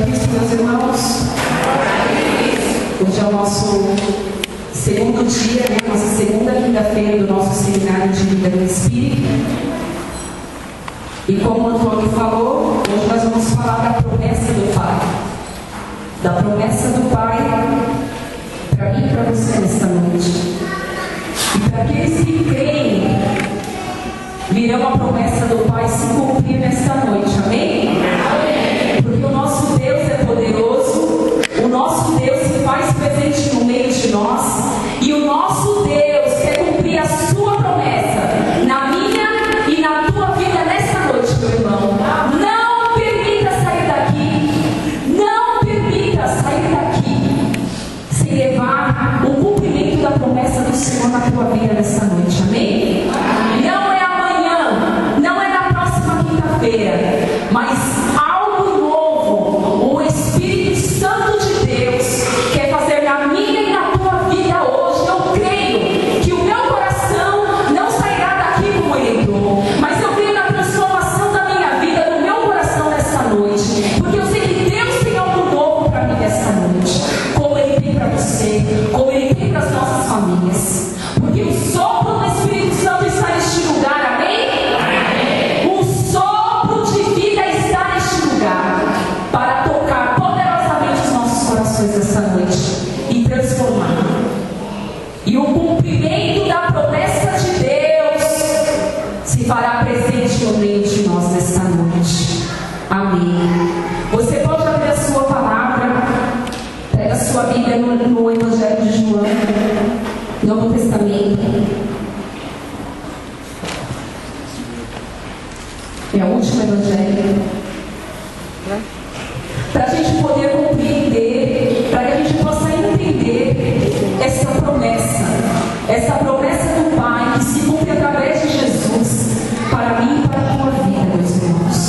Cristo, meus irmãos. Hoje é o nosso segundo dia, nossa segunda quinta-feira do nosso seminário de vida no Espírito. E como o Antônio falou, hoje nós vamos falar da promessa do Pai. Da promessa do Pai para mim e para você nesta noite. E para aqueles que creem, virão a promessa do Pai se cumprir nesta noite. Amém? Porque o nosso Deus é poderoso, o nosso Deus se faz presente no meio de nós, e o nosso Deus quer cumprir a sua promessa na minha e na tua vida nesta noite, meu irmão. Não permita sair daqui sem levar o cumprimento da promessa do Senhor na tua vida nesta noite. Amém? Não é amanhã, não é na próxima quinta-feira, mas algo novo, o Espírito Santo de Deus quer fazer na minha e na tua vida hoje. Eu creio que o meu coração não sairá daqui como ele entrou, mas eu creio na transformação da minha vida, no meu coração nesta noite, porque eu sei que Deus tem algo novo para mim nesta noite, como ele tem para você, como ele tem para as nossas famílias, porque o sopro do Espírito Santo está neste lugar. Amém? O sopro de vida está neste lugar para tocar poderosamente os nossos corações essa noite e transformar. E o cumprimento da promessa de Deus se fará presente no meio de nós nesta noite. Amém. Você pode abrir a sua palavra, pega a sua Bíblia no Evangelho de João, Novo Testamento. É o último evangelho. Para a gente poder compreender, para que a gente possa entender essa promessa do Pai que se cumpre através de Jesus, para mim e para a tua vida, meus irmãos.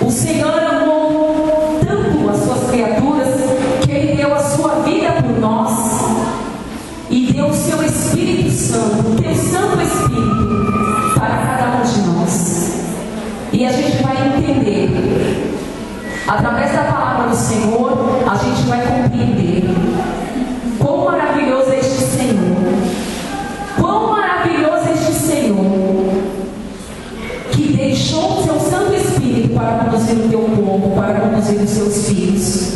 O Senhor amou tanto as suas criaturas que Ele deu a sua vida por nós e deu o seu Espírito Santo, o teu Santo Espírito, para cada um de nós. E a gente vai entender, através da palavra do Senhor, a gente vai compreender quão maravilhoso é este Senhor, quão maravilhoso é este Senhor, que deixou o seu Santo Espírito para conduzir o teu povo, para conduzir os seus filhos.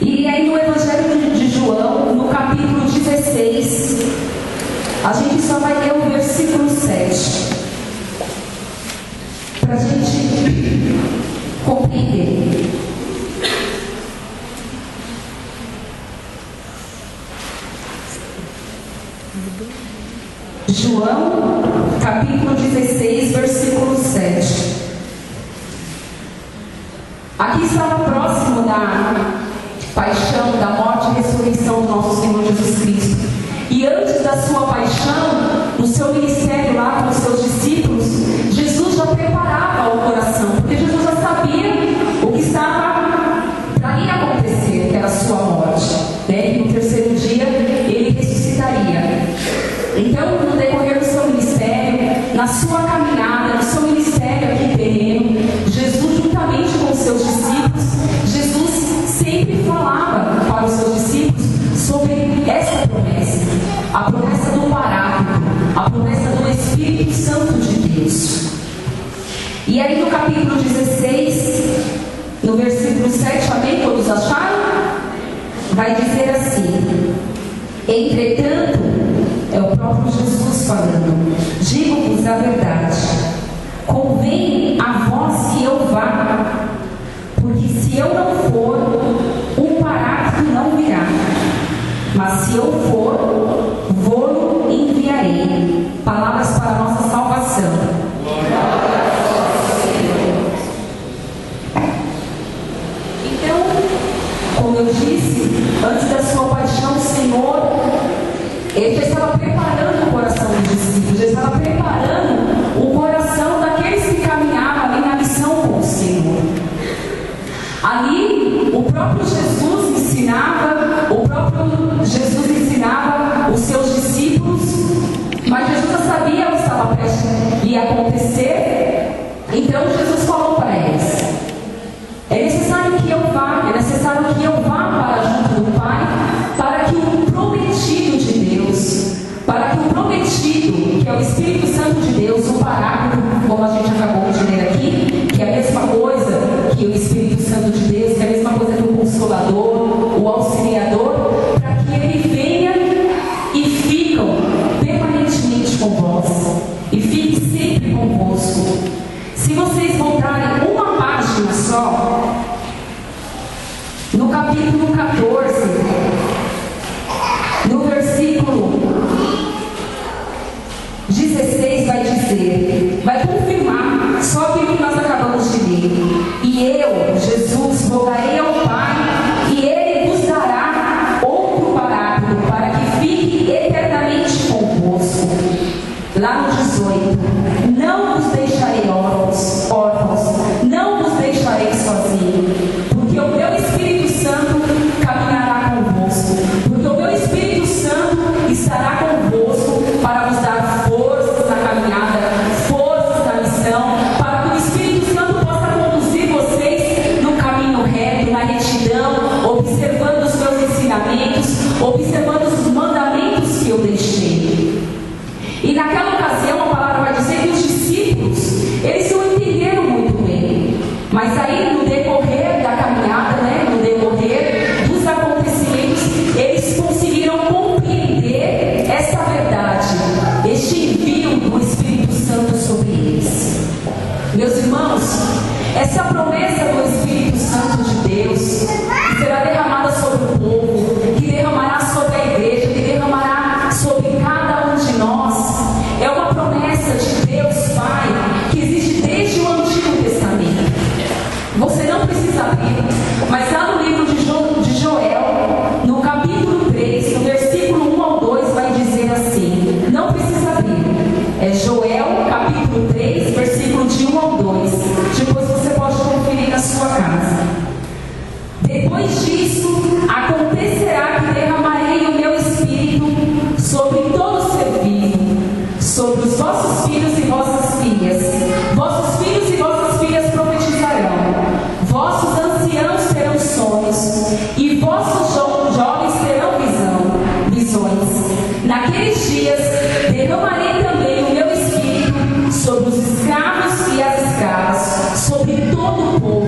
E aí no Evangelho de João, no capítulo 16, a gente só vai ler o versículo 7, para a gente compreender. João, capítulo 16, versículo 7. Aqui estava próximo da paixão, da morte e ressurreição do nosso Senhor Jesus Cristo. E antes da sua paixão, no seu ministério lá com os seus discípulos, Jesus já preparava o coração, porque Jesus já sabia o que estava para ir acontecer, que era a sua morte, né? E no terceiro dia ele ressuscitaria. Então, no decorrer do seu ministério, na sua caminhada, no seu ministério aqui terreno, Jesus, juntamente com os seus discípulos, Jesus sempre falava para os seus discípulos sobre essa promessa, a promessa do Paráclito, a promessa do Espírito Santo de Deus. E aí no capítulo 16, no versículo 7, amém? Todos acharam? Vai dizer assim: entretanto, é o próprio Jesus falando, digo-vos a verdade, convém a vós que eu vá, porque se eu não for, o Paráclito não virá, mas se eu for, vou-lo enviarei. Palavras para a nossa salvação. Então, como eu disse, antes da sua paixão, o Senhor, Ele já estava preparando o coração dos discípulos, já estava preparando o coração daqueles que caminhavam ali na missão com o Senhor. Ali, o próprio Jesus ensinava os seus discípulos, mas Jesus já sabia o que estava prestes a acontecer. Então Jesus falou para eles: Mas aí, no decorrer da caminhada, né, no decorrer dos acontecimentos, eles conseguiram compreender essa verdade, este envio do Espírito Santo sobre eles. Meus irmãos, essa promessa do Espírito Santo de Deus, que será derramada sobre o povo, que derramará sobre a igreja, que derramará sobre cada um de nós, é uma promessa de Deus Pai, que existe desde o Antigo Testamento. Você não precisa abrir, mas lá no livro de Joel, no capítulo 3, no versículo 1 ao 2, vai dizer assim, não precisa abrir, é Joel, capítulo 3, versículo de 1 ao 2, depois você pode conferir na sua casa. Depois disso, acontecerá que derramarei o meu Espírito sobre todo ser vivo, sobre os vossos filhos e vossas filhas. Vossos filhos e vossas filhas profetizarão, vossos anciãos terão sonhos, e vossos jovens terão visões. Naqueles dias, derramarei também o meu Espírito sobre os escravos e as escravas, sobre todo o povo.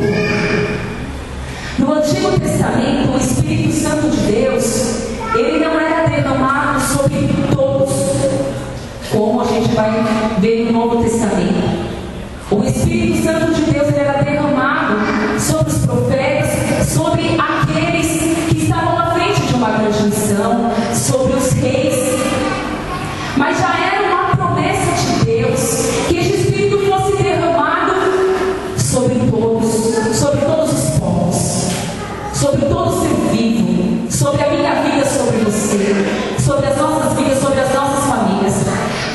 No Antigo Testamento, o Espírito Santo de Deus, ele não era derramado sobre todos, como a gente vai ver no Novo Testamento. O Espírito Santo de Deus, ele era derramado sobre os profetas, sobre aqueles que estavam à frente de uma grande missão, sobre os reis. Mas já era uma promessa de Deus que esse Espírito fosse derramado sobre todos os povos, sobre todo ser vivo, sobre a minha vida, sobre você, sobre as nossas vidas, sobre as nossas famílias.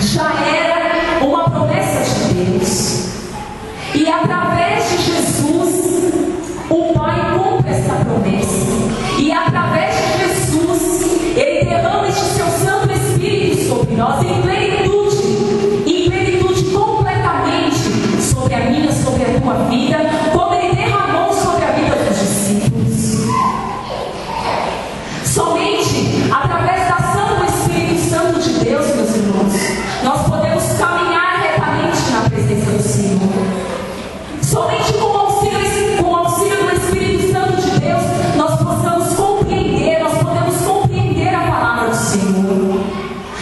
Já era uma promessa de Deus. E através de Jesus, o Pai cumpre essa promessa. E através de Jesus, Ele derrama este seu Santo Espírito sobre nós em plenitude completamente sobre a minha, sobre a tua vida, como Ele derramou sobre a vida dos discípulos. Somente através da ação do Espírito Santo de Deus, meus irmãos, nós podemos caminhar retamente na presença do Senhor. Somente com o auxílio do Espírito Santo de Deus, nós podemos compreender a palavra do Senhor.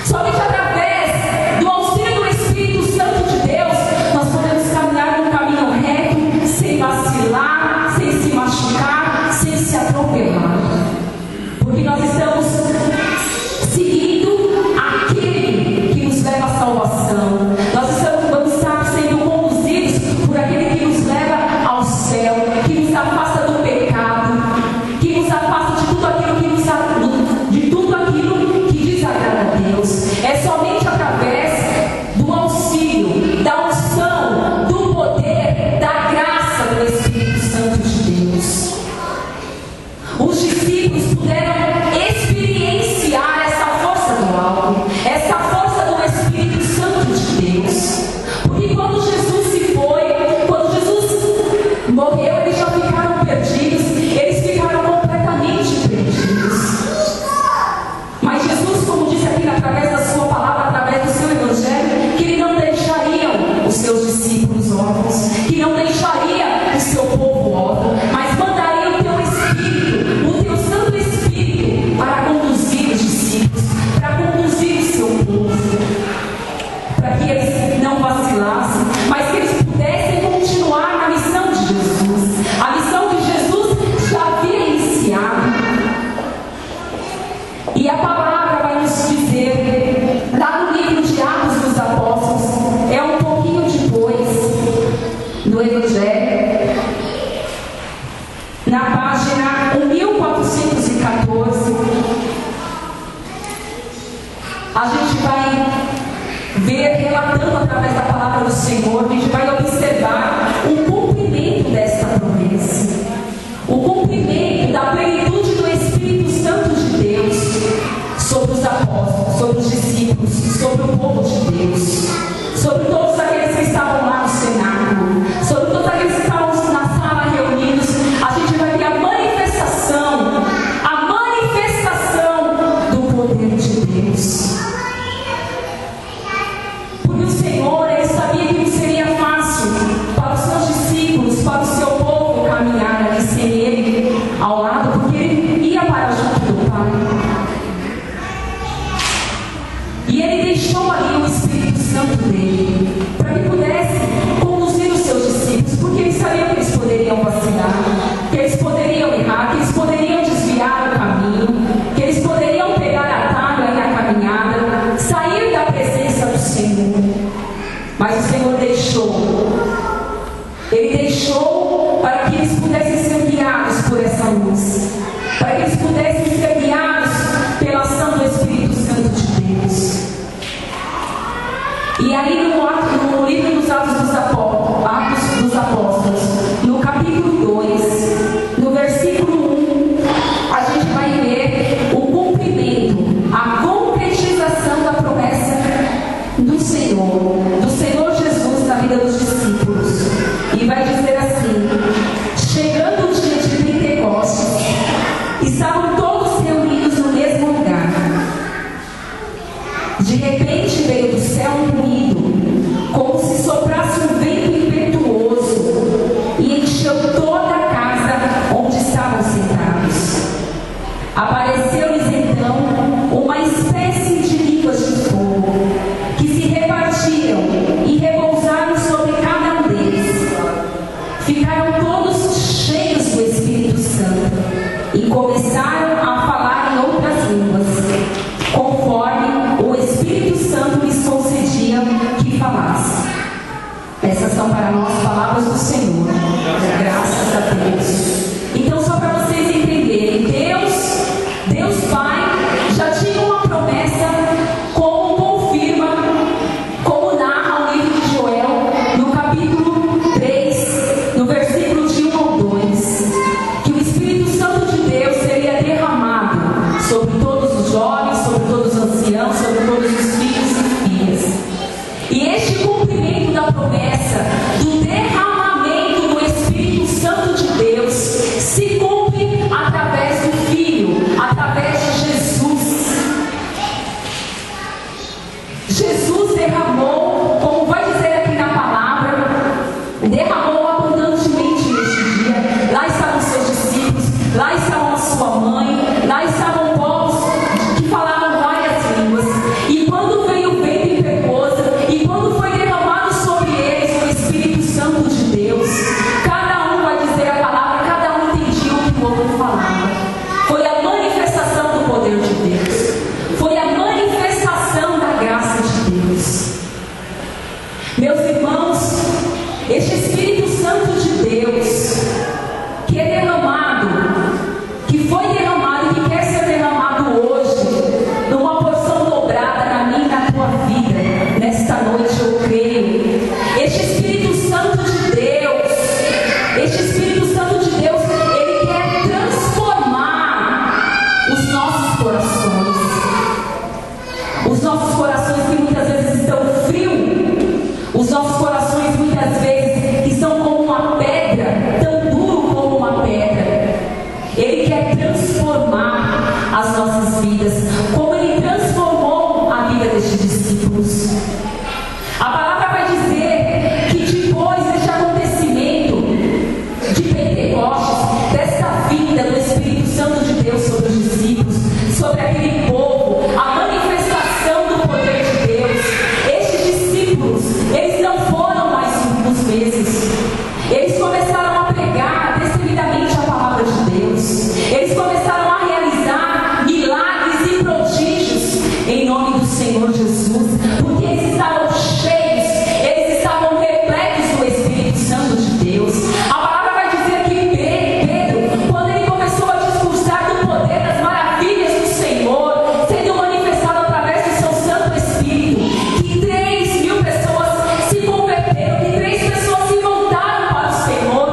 Somente através do auxílio do Espírito Santo de Deus, nós podemos caminhar num caminho reto, sem vacilar, sem se machucar, sem se atropelar. Porque nós estamos seguindo aquele que nos leva à salvação. Vamos estar sendo conduzidos por aquele que nos leva ao céu, que nos afasta do pecado, que nos afasta de tudo aquilo que desagrada a Deus. É somente através do auxílio, da unção, do poder, da graça do Espírito Santo de Deus. Os discípulos puderam experienciar essa força do alto, essa força do Espírito Santo de Deus. Porque quando Jesus se foi, quando Jesus morreu, eles já ficaram perdidos, eles ficaram completamente perdidos. Mas Jesus, como disse aqui através da sua palavra, através do seu evangelho, que Ele não deixaria os seus discípulos órfãos, que não deixaria o seu povo órfão, mas mandaria o teu Espírito, o teu Santo Espírito, para conduzir os discípulos, para conduzir o seu povo, para que eles não vacilassem, mas que eles pudessem continuar na missão de Jesus. A missão que Jesus já havia iniciado. E a palavra vai nos dizer, lá no livro de Atos dos Apóstolos, é um pouquinho depois do Evangelho, na página 1414, a gente vai ver, relatando através da palavra do Senhor, a gente vai observar o cumprimento desta promessa, o cumprimento da plenitude do Espírito Santo de Deus sobre os apóstolos, sobre os discípulos, sobre o povo de Deus, sobre todos aqueles que estavam lá no cenáculo, sobre todos aqueles que estavam na sala reunidos. A gente vai ver a manifestação do poder de Deus. Porque o Senhor, Ele sabia que seria Ele deixou para que eles pudessem ser guiados por essa luz, para que eles pudessem ser guiados pela ação do Espírito Santo de Deus. E aí no livro dos Atos dos Apóstolos, no capítulo 2, no versículo 1, a gente vai ver o cumprimento, a concretização da promessa do Senhor Jesus na vida dos discípulos. E vai dizer assim: chegando o dia de Pentecostes, estavam todos reunidos no mesmo lugar. De repente veio do céu um ruído, como se soprasse um vento impetuoso, e encheu toda a casa onde estavam sentados. Apareceu-lhes então uma espécie de línguas de fogo, que se repartiram e repousaram sobre cada um deles. Ficaram todos cheios do Espírito Santo e começaram a falar em outras línguas, conforme o Espírito Santo lhes concedia que falasse. Essas são para nós palavras do Senhor. Graças a Deus. Então, só para vocês entenderem, Deus Pai já tinha uma promessa, como confirma, como narra o livro de Joel, no capítulo 3, no versículo de 1 ao 2, que o Espírito Santo de Deus seria derramado sobre todos os jovens, sobre todos os anciãos, sobre todos os filhos e filhas. E este cumprimento da promessa do derramamento do Espírito Santo de Deus se cumpre através do Filho, através de Jesus. Jesus derramou, como vai dizer aqui na palavra, derramou abundantemente neste dia. Lá estavam seus discípulos, lá estavam a sua mãe, lá estavam povos que falavam várias línguas. E quando veio o vento impetuoso, e quando foi derramado sobre eles o Espírito Santo de Deus, cada um vai dizer a palavra, cada um entendia o que o outro falava. Foi a manifestação do poder de Deus, foi a manifestação da graça de Deus. Meus irmãos, este Espírito Santo de Deus, que é derramado, que foi derramado e que quer ser derramado hoje, numa porção dobrada na minha e na tua vida, nesta noite eu creio. Este Espírito Santo de Deus, ele quer transformar os nossos corações que muitas vezes estão frios, os nossos corações muitas vezes que são como uma pedra, tão duro como uma pedra. Ele quer transformar as nossas vidas, como ele transformou a vida destes discípulos. A palavra vai dizer que depois deste acontecimento de Pentecostes, desta vinda do Espírito Santo de Deus sobre os discípulos, sobre aquele povo, a manifestação do poder de Deus, estes discípulos, eles não foram mais os mesmos. Eles começaram a pregar destemidamente a palavra de Deus. Eles começaram a realizar milagres e prodígios em nome do Senhor Jesus, porque eles estavam cheios, eles estavam repletos do Espírito Santo de Deus. A palavra vai dizer que Pedro, quando ele começou a discursar do poder, das maravilhas do Senhor, sendo manifestado através do seu Santo Espírito, que 3.000 pessoas se converteram, que 3 pessoas se voltaram para o Senhor,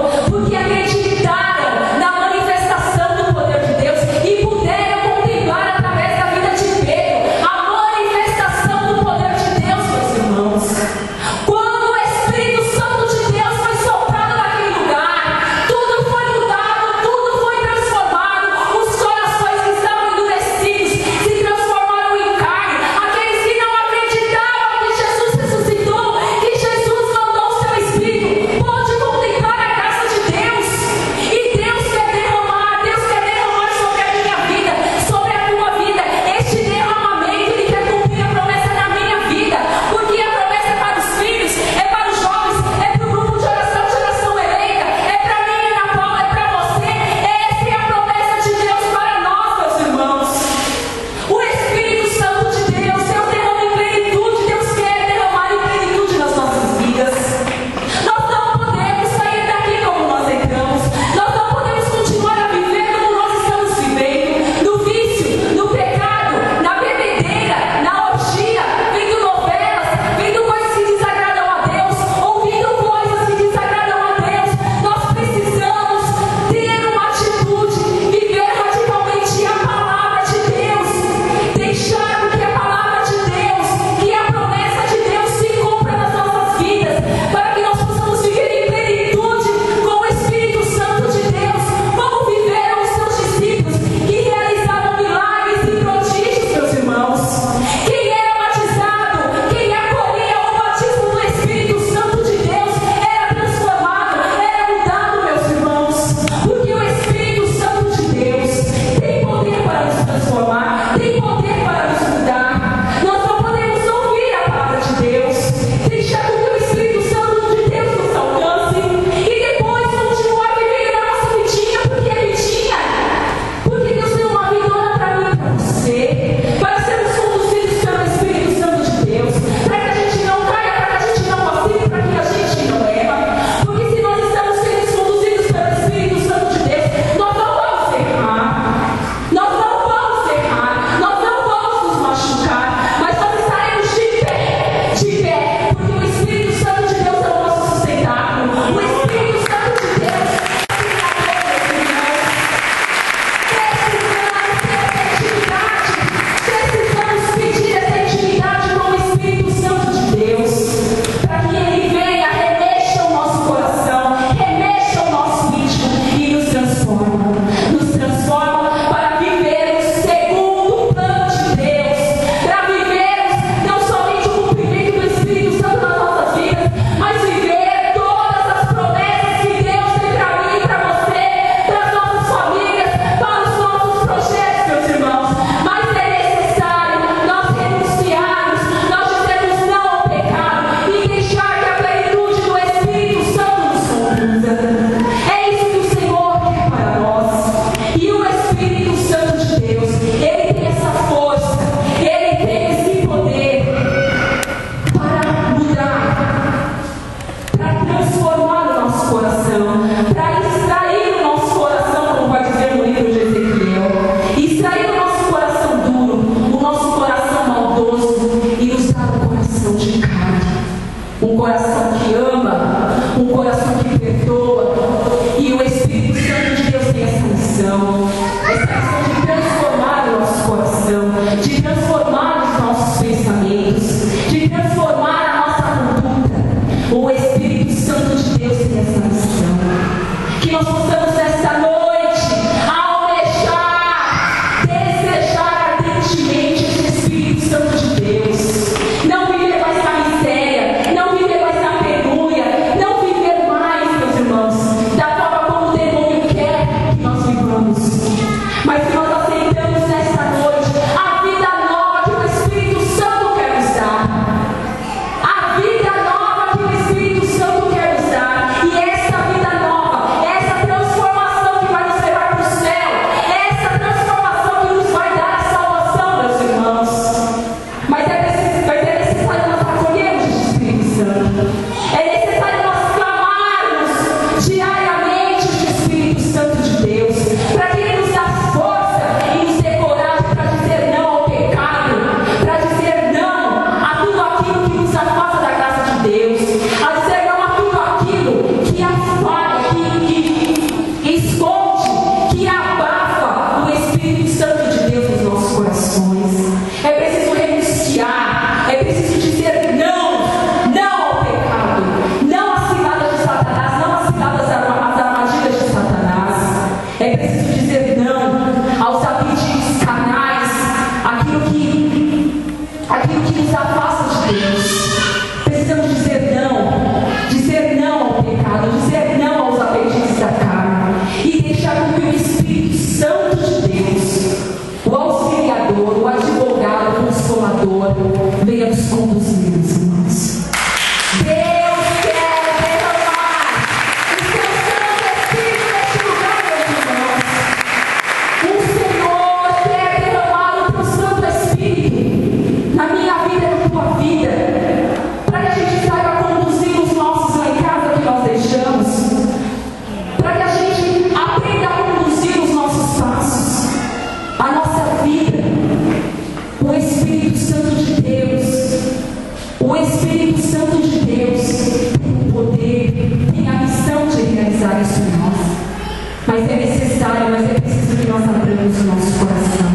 Deus no nosso coração.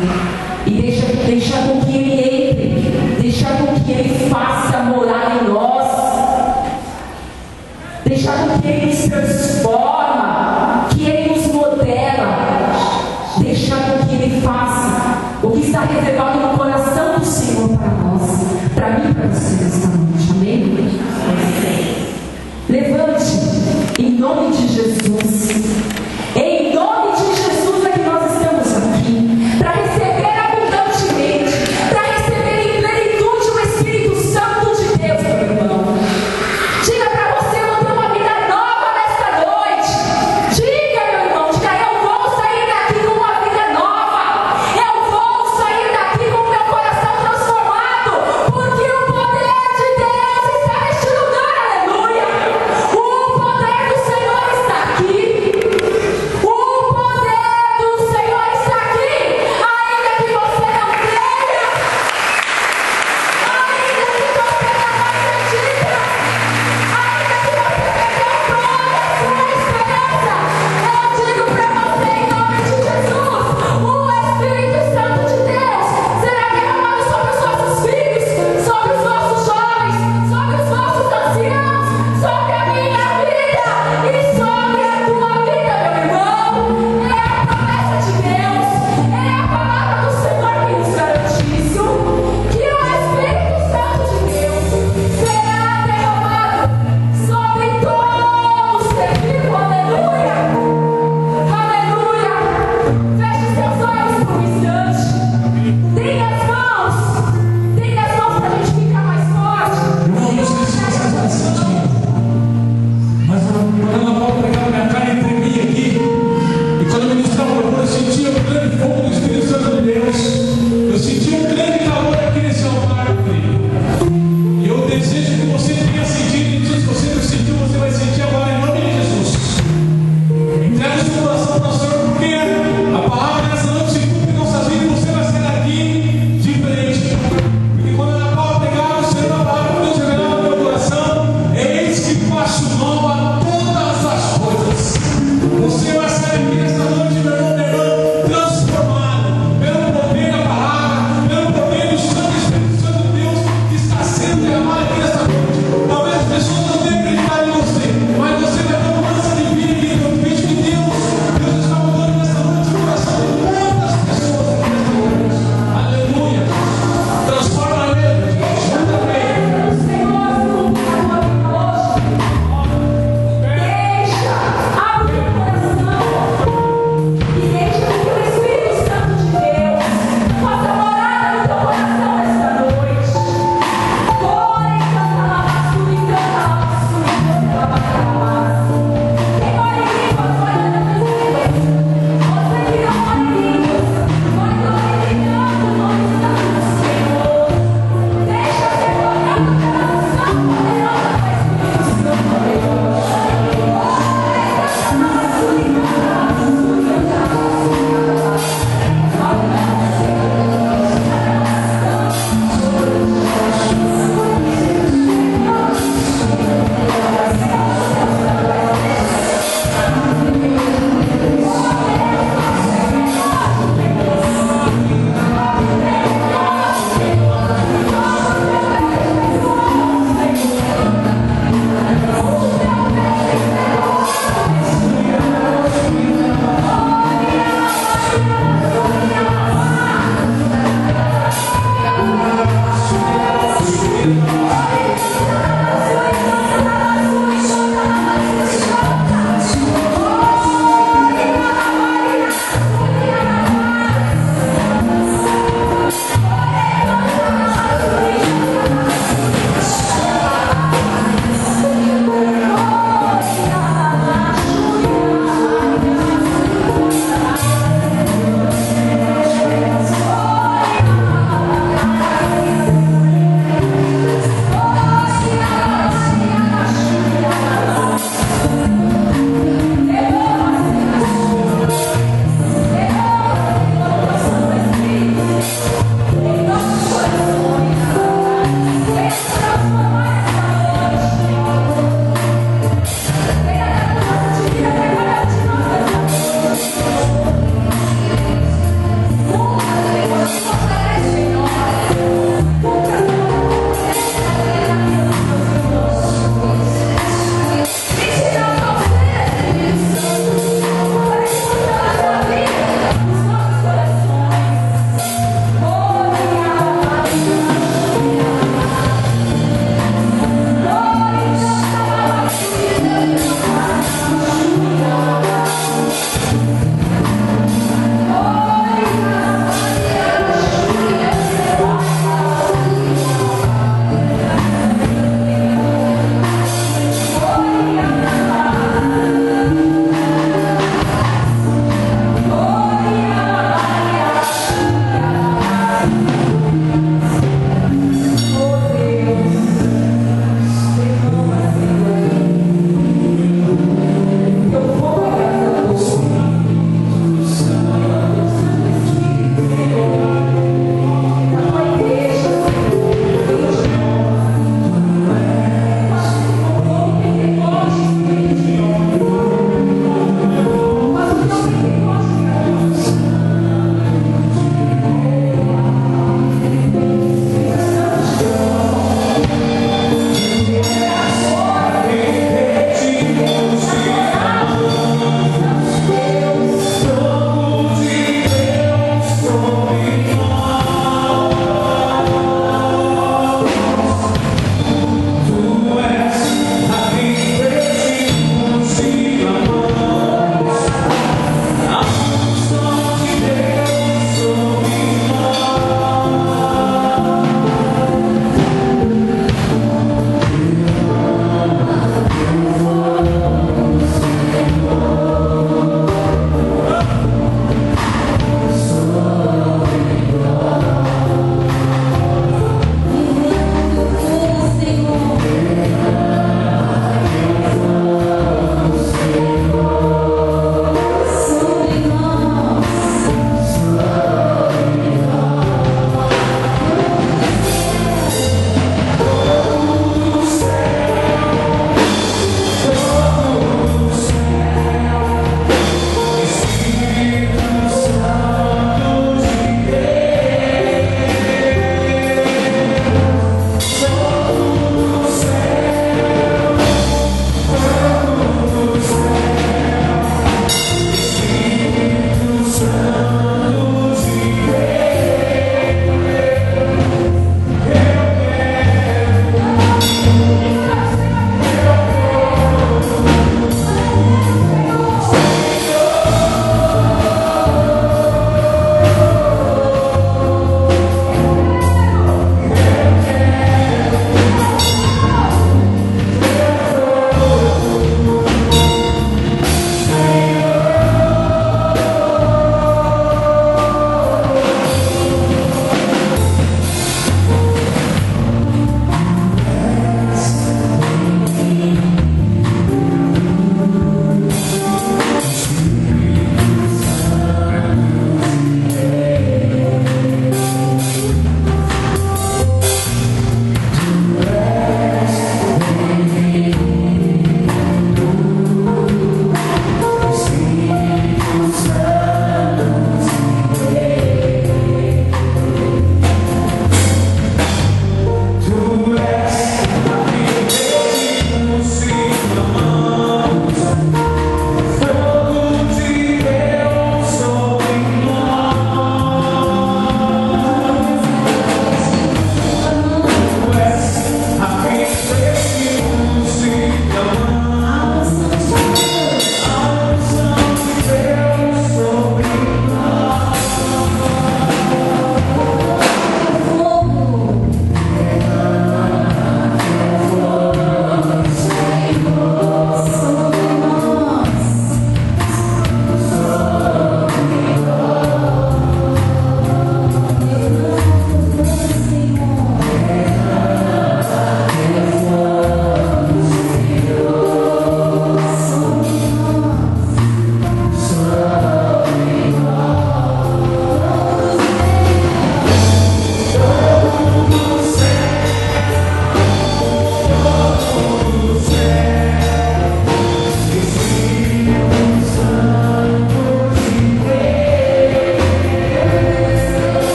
E deixa com que Ele entre, deixa com que Ele faça morar em nós, deixa com que Ele nos transforma, que Ele nos modela, deixa com que Ele faça o que está reservado no coração do Senhor para nós, para mim e para você nesta noite. Amém? Levante em nome de Jesus. Em nome de Jesus é que nós estamos aqui para receber abundantemente, para receber em plenitude o Espírito Santo de Deus, meu irmão. Diga para você, eu vou ter uma vida nova nesta noite. Diga, meu irmão, diga, eu vou sair daqui com uma vida nova. Eu vou sair daqui com o meu coração transformado, porque o poder de Deus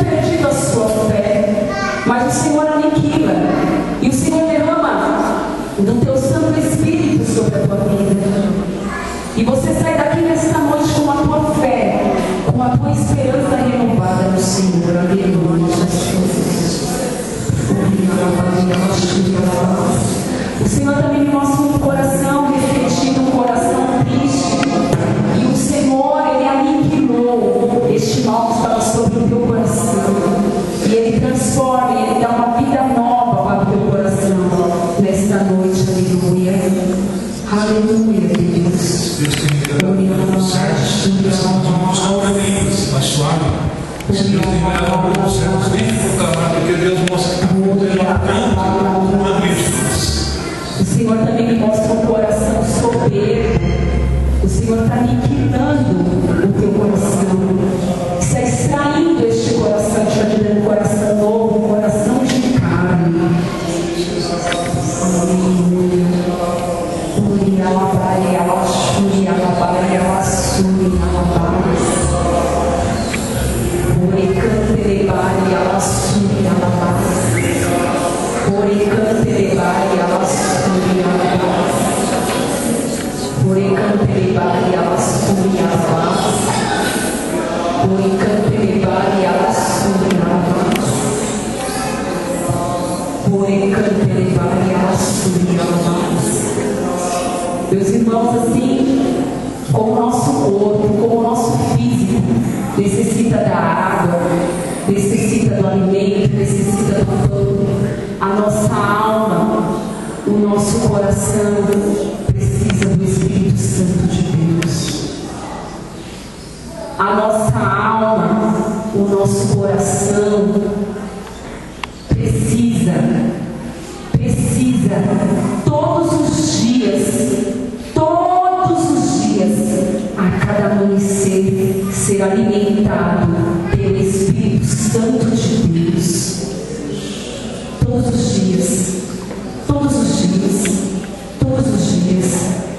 perdido a sua fé, mas o Senhor aniquila, e o Senhor derrama do teu Santo Espírito sobre a tua vida. E você sai daqui nesta noite com a tua fé, com a tua esperança renovada no Senhor. Aleluia, Jesus. O Senhor também me mostra um coração refletido, um coração triste. E o Senhor, Ele aniquilou este mal que estava sobre o teu coração. E Ele transforma, e Ele dá uma vida nova para o teu coração nesta noite. Aleluia. Aleluia, Deus. Deus tem me dado certo. Nós oramos mais suave. Se Deus tem me dado alguns certos, nem proclamar, porque Deus mostra que Ele é tanto uma virtude. O Senhor também me mostra um coração soberbo. O Senhor está aniquilando o teu coração. Está extraindo este coração, está te dando um coração novo, um coração de carne. Aleluia. Meus irmãos, assim como o nosso corpo, como o nosso físico necessita da água, necessita do alimento, necessita do pão, a nossa alma, o nosso coração precisa do Espírito Santo de Deus. A nossa alma, o nosso coração precisa todos os dias, a cada amanhecer, ser alimentado pelo Espírito Santo de Deus. Todos os dias,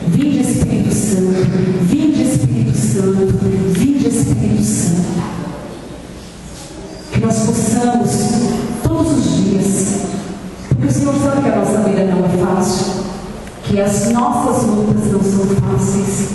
vinde Espírito Santo, vinde Espírito Santo, vinde Espírito Santo. Que nós possamos, todos os dias, porque o Senhor sabe que a nossa vida não é fácil, que as nossas lutas não são fáceis,